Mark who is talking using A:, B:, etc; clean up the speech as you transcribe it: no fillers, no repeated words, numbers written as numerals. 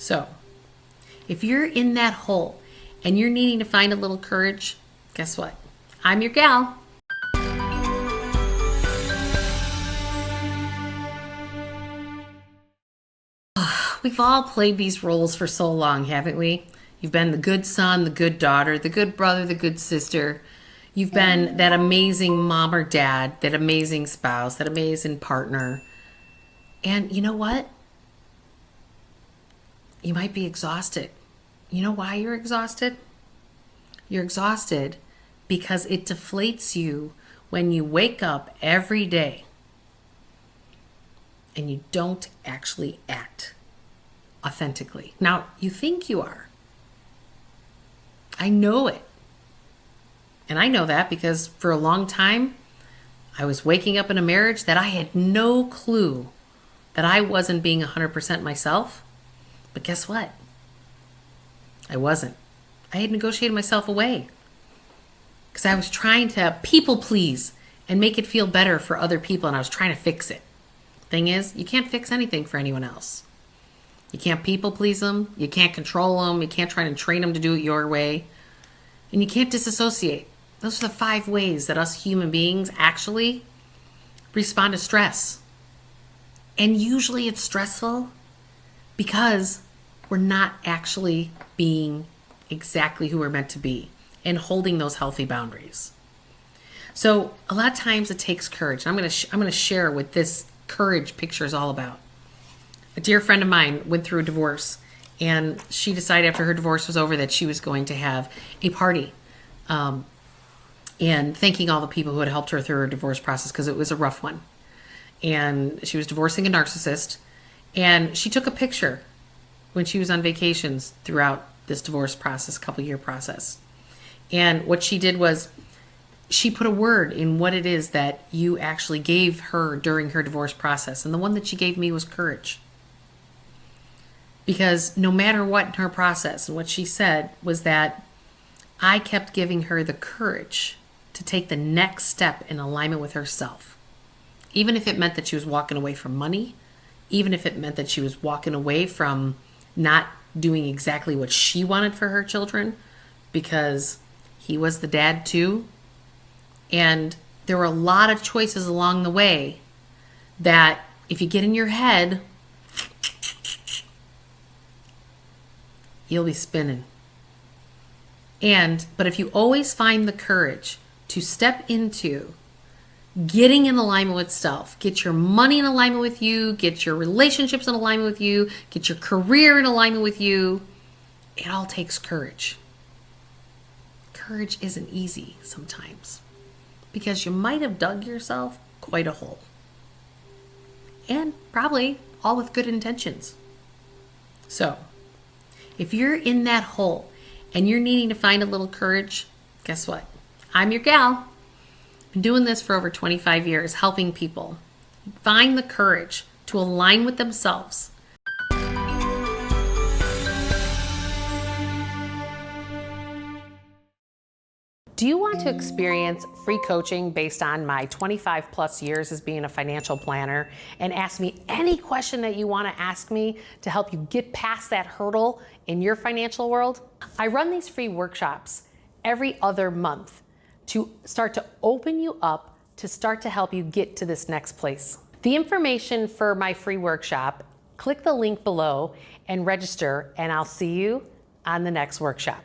A: So, if you're in that hole and you're needing to find a little courage, guess what? I'm your gal. We've all played these roles for so long, haven't we? You've been the good son, the good daughter, the good brother, the good sister. You've been that amazing mom or dad, that amazing spouse, that amazing partner. And you know what? You might be exhausted. You know why you're exhausted? You're exhausted because it deflates you when you wake up every day and you don't actually act authentically. Now, you think you are. I know it. And I know that because for a long time, I was waking up in a marriage that I had no clue that I wasn't being 100% myself. But guess what? I wasn't. I had negotiated myself away because I was trying to people please and make it feel better for other people, and I was trying to fix it. Thing is, you can't fix anything for anyone else. You can't people please them. You can't control them. You can't try to train them to do it your way. And you can't disassociate. Those are the 5 ways that us human beings actually respond to stress. And usually it's stressful because we're not actually being exactly who we're meant to be and holding those healthy boundaries. So a lot of times it takes courage. I'm going to share what this courage picture is all about. A dear friend of mine went through a divorce, and she decided after her divorce was over that she was going to have a party and thanking all the people who had helped her through her divorce process because it was a rough one. And she was divorcing a narcissist, and she took a picture when she was on vacations throughout this divorce process, couple-year process. And what she did was she put a word in what it is that you actually gave her during her divorce process. And the one that she gave me was courage. Because no matter what in her process, and what she said was that I kept giving her the courage to take the next step in alignment with herself. Even if it meant that she was walking away from money, even if it meant that she was walking away from not doing exactly what she wanted for her children, because he was the dad too. And there were a lot of choices along the way that if you get in your head, you'll be spinning. But if you always find the courage to step into getting in alignment with self, get your money in alignment with you, get your relationships in alignment with you, get your career in alignment with you, it all takes courage. Courage isn't easy sometimes because you might have dug yourself quite a hole. And probably all with good intentions. So, if you're in that hole and you're needing to find a little courage, guess what? I'm your gal. Been doing this for over 25 years, helping people find the courage to align with themselves. Do you want to experience free coaching based on my 25 plus years as being a financial planner and ask me any question that you want to ask me to help you get past that hurdle in your financial world? I run these free workshops every other month to start to open you up, to start to help you get to this next place. The information for my free workshop, click the link below and register, and I'll see you on the next workshop.